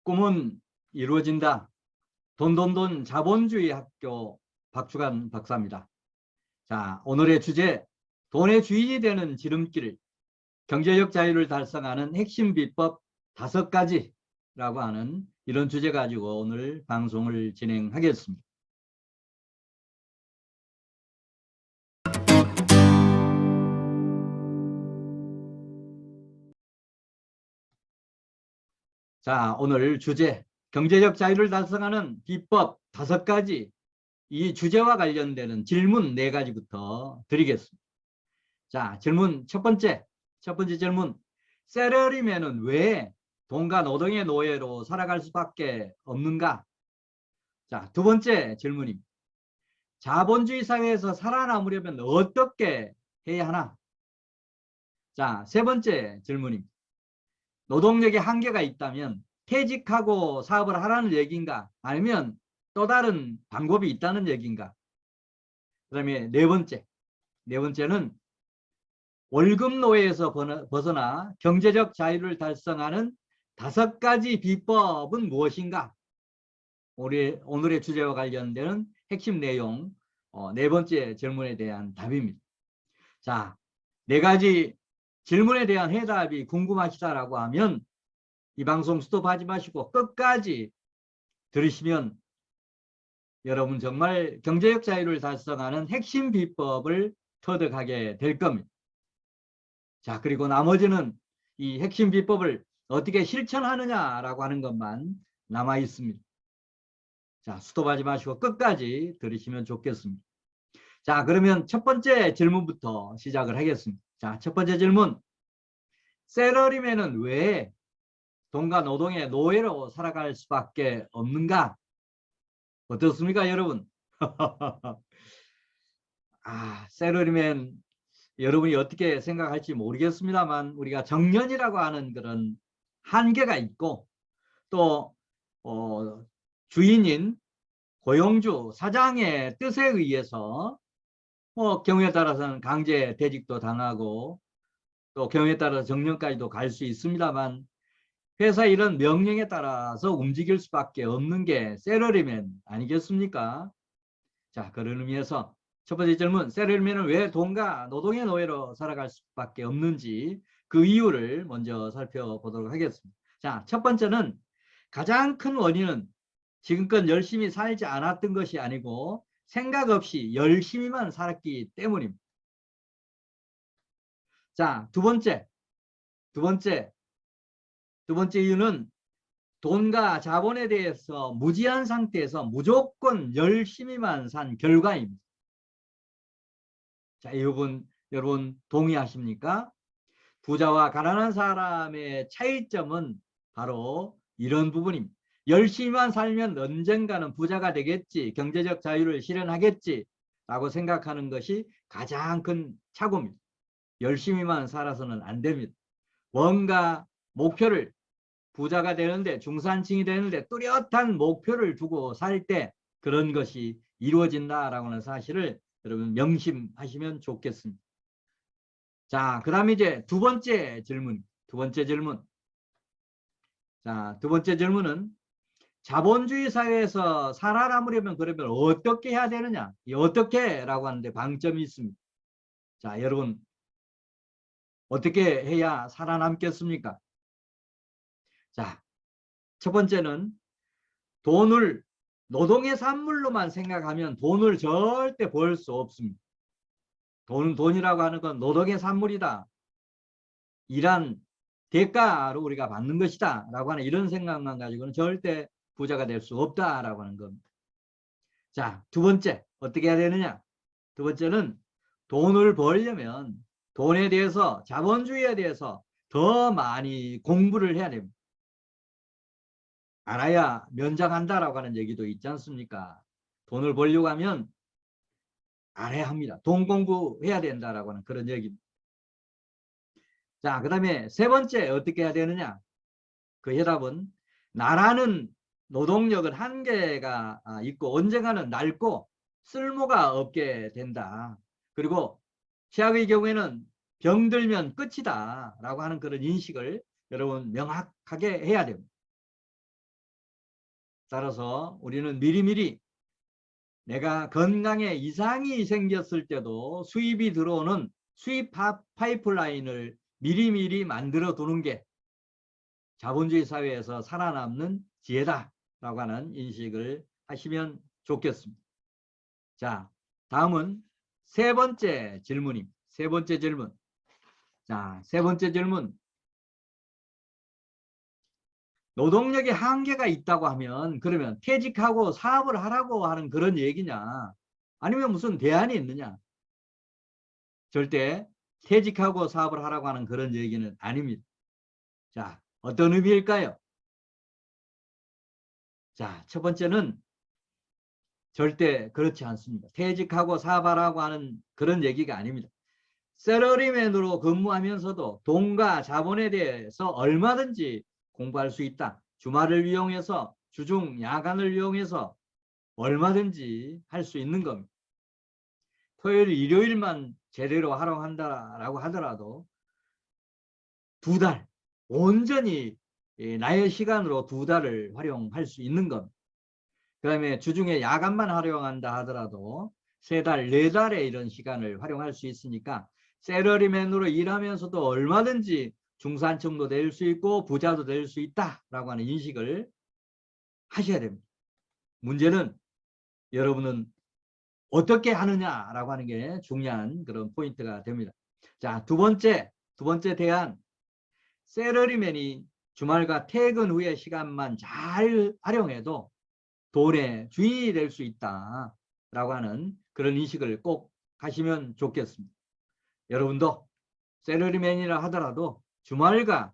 꿈은 이루어진다. 돈돈돈 자본주의 학교 박주간 박사입니다. 자, 오늘의 주제, 돈의 주인이 되는 지름길, 경제적 자유를 달성하는 핵심 비법 5가지라고 하는 이런 주제 가지고 오늘 방송을 진행하겠습니다. 자, 오늘 주제, 경제적 자유를 달성하는 비법 5가지, 이 주제와 관련되는 질문 4가지부터 드리겠습니다. 자, 질문 첫 번째 질문. 셀러리맨은 왜 돈과 노동의 노예로 살아갈 수밖에 없는가? 자, 두 번째 질문입니다. 자본주의 사회에서 살아남으려면 어떻게 해야 하나? 자, 세 번째 질문입니다. 노동력에 한계가 있다면 퇴직하고 사업을 하라는 얘기인가? 아니면 또 다른 방법이 있다는 얘기인가? 그 다음에 네 번째는 월급 노예에서 벗어나 경제적 자유를 달성하는 5가지 비법은 무엇인가? 오늘의 주제와 관련되는 핵심 내용, 네 번째 질문에 대한 답입니다. 자, 4가지 질문에 대한 해답이 궁금하시다라고 하면 이 방송 스톱하지 마시고 끝까지 들으시면 여러분 정말 경제적 자유를 달성하는 핵심 비법을 터득하게 될 겁니다. 자, 그리고 나머지는 이 핵심 비법을 어떻게 실천하느냐라고 하는 것만 남아 있습니다. 자, 스톱하지 마시고 끝까지 들으시면 좋겠습니다. 자, 그러면 첫 번째 질문부터 시작을 하겠습니다. 자, 첫 번째 질문. 셀러리맨은 왜 돈과 노동의 노예로 살아갈 수밖에 없는가? 어떻습니까, 여러분? 셀러리맨 여러분이 어떻게 생각할지 모르겠습니다만 우리가 정년이라고 하는 그런 한계가 있고 또 주인인 고용주 사장의 뜻에 의해서 경우에 따라서는 강제 퇴직도 당하고 또 경우에 따라서 정년까지도 갈 수 있습니다만 회사 이런 명령에 따라서 움직일 수밖에 없는 게 셀러리맨 아니겠습니까? 자, 그런 의미에서 첫 번째 질문, 셀러리맨은 왜 돈과 노동의 노예로 살아갈 수밖에 없는지 그 이유를 먼저 살펴보도록 하겠습니다. 자, 첫 번째는 가장 큰 원인은 지금껏 열심히 살지 않았던 것이 아니고 생각 없이 열심히만 살았기 때문입니다. 자, 두 번째 이유는 돈과 자본에 대해서 무지한 상태에서 무조건 열심히만 산 결과입니다. 자, 이 부분 여러분 동의하십니까? 부자와 가난한 사람의 차이점은 바로 이런 부분입니다. 열심히만 살면 언젠가는 부자가 되겠지, 경제적 자유를 실현하겠지 라고 생각하는 것이 가장 큰 착오입니다. 열심히만 살아서는 안 됩니다. 뭔가 목표를, 부자가 되는데, 중산층이 되는데 뚜렷한 목표를 두고 살 때 그런 것이 이루어진다라고 하는 사실을 여러분 명심하시면 좋겠습니다. 자, 그 다음에 이제 두 번째 질문. 자, 두 번째 질문은 자본주의 사회에서 살아남으려면 그러면 어떻게 해야 되느냐? 이 어떻게라고 하는데 방점이 있습니다. 자, 여러분 어떻게 해야 살아남겠습니까? 자, 첫 번째는 돈을 노동의 산물로만 생각하면 돈을 절대 벌 수 없습니다. 돈이라고 하는 건 노동의 산물이다. 일한 대가로 우리가 받는 것이다 라고 하는 이런 생각만 가지고는 절대 부자가 될 수 없다라고 하는 겁니다. 자, 두 번째 어떻게 해야 되느냐? 두 번째는 돈을 벌려면 돈에 대해서, 자본주의에 대해서 더 많이 공부를 해야 됩니다. 알아야 면장한다라고 하는 얘기도 있지 않습니까? 돈을 벌려고 하면 알아야 합니다. 돈 공부해야 된다라고 하는 그런 얘기입니다. 자, 그 다음에 세 번째 어떻게 해야 되느냐? 그 해답은 나라는 노동력은 한계가 있고 언젠가는 낡고 쓸모가 없게 된다. 그리고 최악의 경우에는 병들면 끝이다 라고 하는 그런 인식을 여러분 명확하게 해야 됩니다. 따라서 우리는 미리미리 내가 건강에 이상이 생겼을 때도 수입이 들어오는 수입 파이프라인을 미리미리 만들어 두는 게 자본주의 사회에서 살아남는 지혜다라고 하는 인식을 하시면 좋겠습니다. 자, 다음은 세 번째 질문입니다. 세 번째 질문. 자, 세 번째 질문. 노동력의 한계가 있다고 하면 그러면 퇴직하고 사업을 하라고 하는 그런 얘기냐? 아니면 무슨 대안이 있느냐? 절대 퇴직하고 사업을 하라고 하는 그런 얘기는 아닙니다. 자, 어떤 의미일까요? 자, 첫 번째는 절대 그렇지 않습니다. 퇴직하고 사업하라고 하는 그런 얘기가 아닙니다. 셀러리맨으로 근무하면서도 돈과 자본에 대해서 얼마든지 공부할 수 있다. 주말을 이용해서 주중 야간을 이용해서 얼마든지 할 수 있는 겁니다. 토요일 일요일만 제대로 활용한다라고 하더라도 2달 온전히 나의 시간으로 2달을 활용할 수 있는 겁니다. 그 다음에 주중에 야간만 활용한다 하더라도 3달, 4달의 이런 시간을 활용할 수 있으니까 셀러리맨으로 일하면서도 얼마든지 중산층도 될 수 있고 부자도 될 수 있다라고 하는 인식을 하셔야 됩니다. 문제는 여러분은 어떻게 하느냐라고 하는 게 중요한 그런 포인트가 됩니다. 자, 두 번째 대안. 셀러리맨이 주말과 퇴근 후의 시간만 잘 활용해도 돈의 주인이 될 수 있다라고 하는 그런 인식을 꼭 하시면 좋겠습니다. 여러분도 셀러리맨이라 하더라도 주말과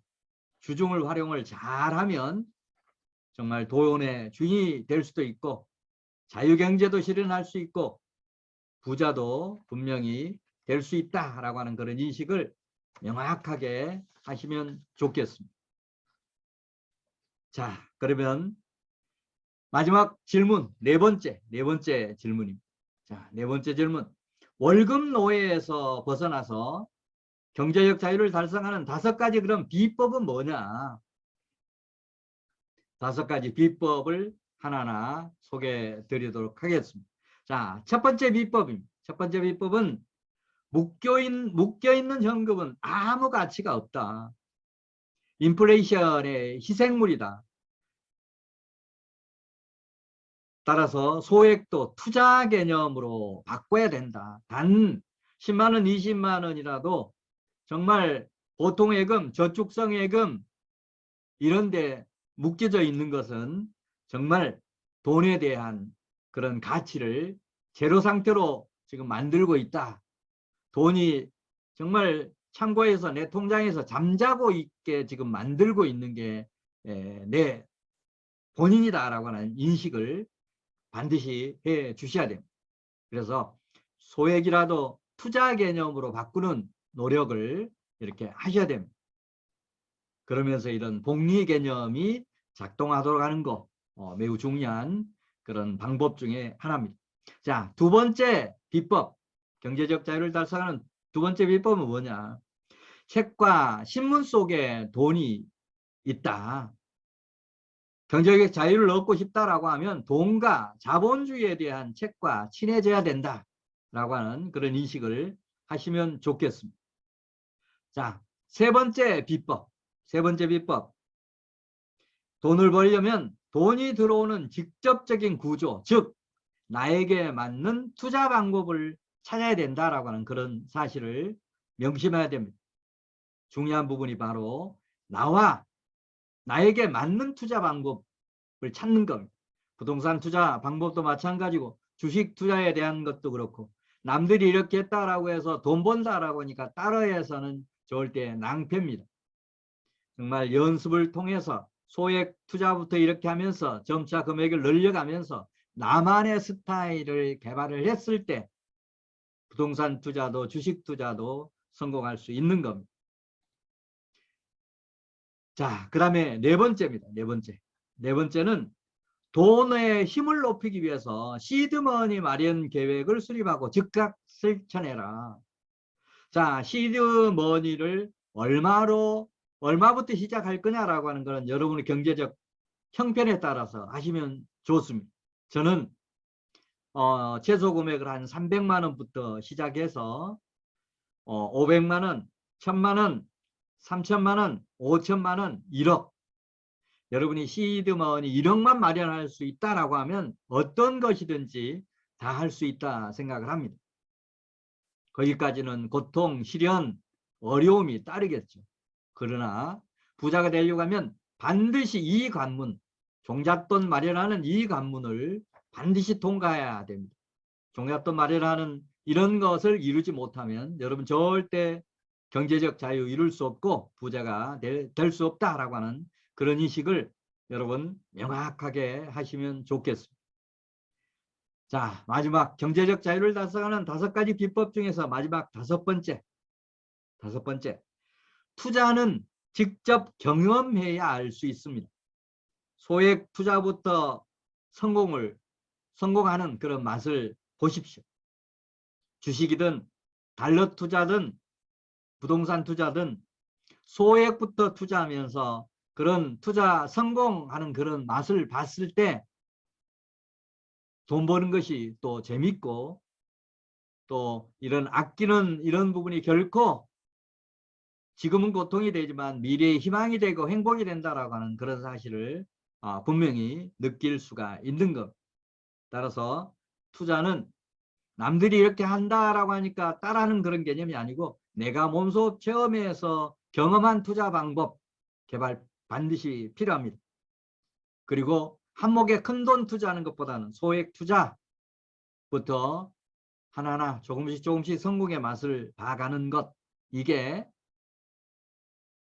주중을 활용을 잘하면 정말 돈의 주인이 될 수도 있고 자유경제도 실현할 수 있고 부자도 분명히 될 수 있다라고 하는 그런 인식을 명확하게 하시면 좋겠습니다. 자, 그러면 마지막 질문, 네 번째 질문입니다. 자, 네 번째 질문. 월급 노예에서 벗어나서 경제적 자유를 달성하는 5가지 그런 비법은 뭐냐? 5가지 비법을 하나하나 소개해 드리도록 하겠습니다. 자, 첫 번째 비법입니다. 첫 번째 비법은 묶여있는 현금은 아무 가치가 없다. 인플레이션의 희생물이다. 따라서 소액도 투자 개념으로 바꿔야 된다. 단 10만 원, 20만 원이라도 정말 보통예금, 저축성예금 이런 데 묶여져 있는 것은 정말 돈에 대한 그런 가치를 제로 상태로 지금 만들고 있다. 돈이 정말 창고에서 내 통장에서 잠자고 있게 지금 만들고 있는 게 내 본인이다라고 하는 인식을 반드시 해 주셔야 됩니다. 그래서 소액이라도 투자 개념으로 바꾸는 노력을 이렇게 하셔야 됩니다. 그러면서 이런 복리 개념이 작동하도록 하는 거 매우 중요한 그런 방법 중에 하나입니다. 자, 두 번째 비법, 경제적 자유를 달성하는 두 번째 비법은 뭐냐? 책과 신문 속에 돈이 있다. 경제적 자유를 얻고 싶다라고 하면 돈과 자본주의에 대한 책과 친해져야 된다라고 하는 그런 인식을 하시면 좋겠습니다. 자, 세 번째 비법. 돈을 벌려면 돈이 들어오는 직접적인 구조, 즉 나에게 맞는 투자 방법을 찾아야 된다라고 하는 그런 사실을 명심해야 됩니다. 중요한 부분이 바로 나에게 맞는 투자 방법을 찾는 겁니다. 부동산 투자 방법도 마찬가지고 주식 투자에 대한 것도 그렇고 남들이 이렇게 했다라고 해서 돈 번다라고 하니까 따라해서는 절대 낭패입니다. 정말 연습을 통해서 소액 투자부터 이렇게 하면서 점차 금액을 늘려가면서 나만의 스타일을 개발을 했을 때 부동산 투자도 주식 투자도 성공할 수 있는 겁니다. 자, 그 다음에 네 번째입니다. 네 번째는 돈의 힘을 높이기 위해서 시드머니 마련 계획을 수립하고 즉각 실천해라. 자, 시드머니를 얼마부터 시작할 거냐라고 하는 것은 여러분의 경제적 형편에 따라서 하시면 좋습니다. 저는 최소 금액을 한 300만 원부터 시작해서 500만 원, 1000만 원, 3000만 원, 5000만 원, 1억. 여러분이 시드머니 1억만 마련할 수 있다라고 하면 어떤 것이든지 다 할 수 있다 생각을 합니다. 거기까지는 고통, 시련, 어려움이 따르겠죠. 그러나 부자가 되려고 하면 반드시 이 관문, 종잣돈 마련하는 이 관문을 반드시 통과해야 됩니다. 종잣돈 마련하는 이런 것을 이루지 못하면 여러분 절대 경제적 자유 이룰 수 없고 부자가 될 수 없다라고 하는 그런 인식을 여러분 명확하게 하시면 좋겠습니다. 자, 마지막 경제적 자유를 달성하는 5가지 비법 중에서 마지막 다섯 번째. 투자는 직접 경험해야 알 수 있습니다. 소액 투자부터 성공하는 그런 맛을 보십시오. 주식이든 달러 투자든 부동산 투자든 소액부터 투자하면서 그런 투자 성공하는 그런 맛을 봤을 때 돈 버는 것이 또 재밌고 또 이런 아끼는 이런 부분이 결코 지금은 고통이 되지만 미래의 희망이 되고 행복이 된다라고 하는 그런 사실을 분명히 느낄 수가 있는 것. 따라서 투자는 남들이 이렇게 한다라고 하니까 따라하는 그런 개념이 아니고 내가 몸소 체험해서 경험한 투자 방법 개발 반드시 필요합니다. 그리고 한몫에 큰 돈 투자하는 것보다는 소액 투자부터 하나하나 조금씩 성공의 맛을 봐가는 것, 이게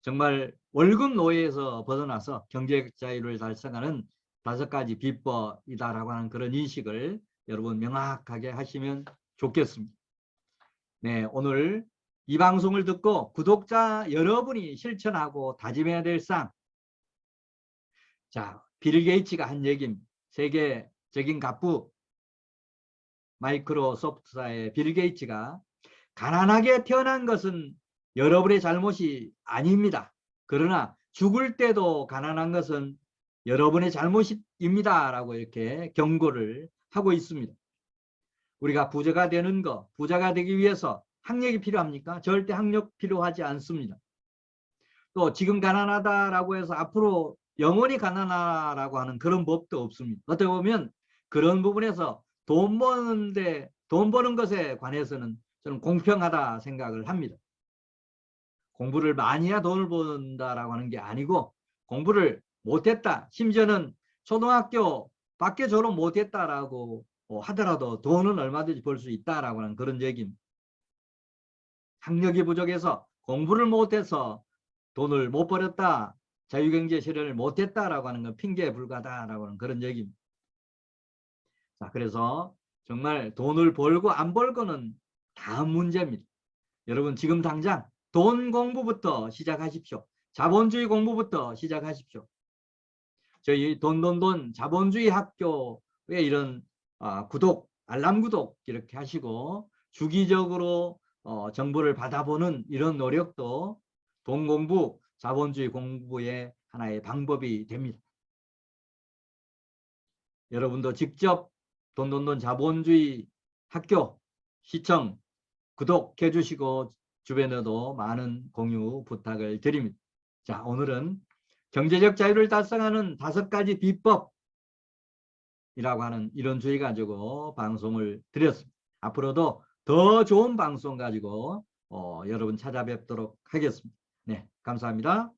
정말 월급 노예에서 벗어나서 경제적 자유를 달성하는 5가지 비법이다라고 하는 그런 인식을 여러분 명확하게 하시면 좋겠습니다. 네, 오늘 이 방송을 듣고 구독자 여러분이 실천하고 다짐해야 될 사항. 자, 빌 게이츠가 한 얘기입니다. 세계적인 갑부 마이크로소프트사의 빌 게이츠가 가난하게 태어난 것은 여러분의 잘못이 아닙니다. 그러나 죽을 때도 가난한 것은 여러분의 잘못입니다. 라고 이렇게 경고를 하고 있습니다. 우리가 부자가 되는 것, 부자가 되기 위해서 학력이 필요합니까? 절대 학력 필요하지 않습니다. 또 지금 가난하다라고 해서 앞으로 영원히 가난하라고 하는 그런 법도 없습니다. 어떻게 보면 그런 부분에서 돈 버는 것에 관해서는 저는 공평하다 생각을 합니다. 공부를 많이 해야 돈을 번다라고 하는 게 아니고 공부를 못했다, 심지어는 초등학교 밖에 졸업 못했다라고 하더라도 돈은 얼마든지 벌 수 있다라고 하는 그런 얘기입니다. 학력이 부족해서 공부를 못해서 돈을 못 벌었다, 자유경제 실현을 못했다라고 하는 건 핑계에 불과하다라고 하는 그런 얘기입니다. 자, 그래서 정말 돈을 벌고 안 벌고는 다음 문제입니다. 여러분 지금 당장 돈 공부부터 시작하십시오. 자본주의 공부부터 시작하십시오. 저희 돈 자본주의 학교에 이런 구독, 알람 구독 이렇게 하시고 주기적으로 정보를 받아보는 이런 노력도 돈 공부, 자본주의 공부의 하나의 방법이 됩니다. 여러분도 직접 돈 자본주의 학교 시청 구독해 주시고 주변에도 많은 공유 부탁을 드립니다. 자, 오늘은 경제적 자유를 달성하는 5가지 비법이라고 하는 이런 주의 가지고 방송을 드렸습니다. 앞으로도 더 좋은 방송 가지고 여러분 찾아뵙도록 하겠습니다. 네, 감사합니다.